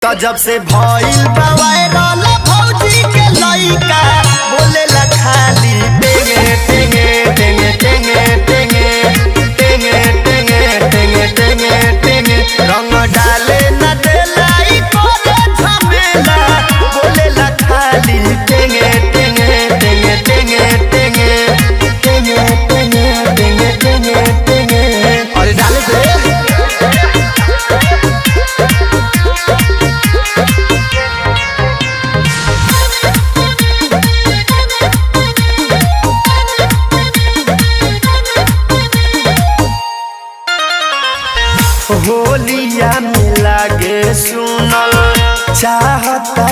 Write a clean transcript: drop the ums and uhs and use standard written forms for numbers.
तो जब से भइल बा वायरल भौजी के लइका बोलेला खाली टेंगे टेंगे टेंगे टेंगे टेंगे टेंगे टेंगे टेंगे टेंगे टेंगे रंग डाले न देला ई करे झमेला बोलेला खाली टेंगे टेंगे टेंगे टेंगे टेंगे टेंगे टेंगे टेंगे टेंगे टेंगे और डाले दे होलिया में लागे सुनल चाहता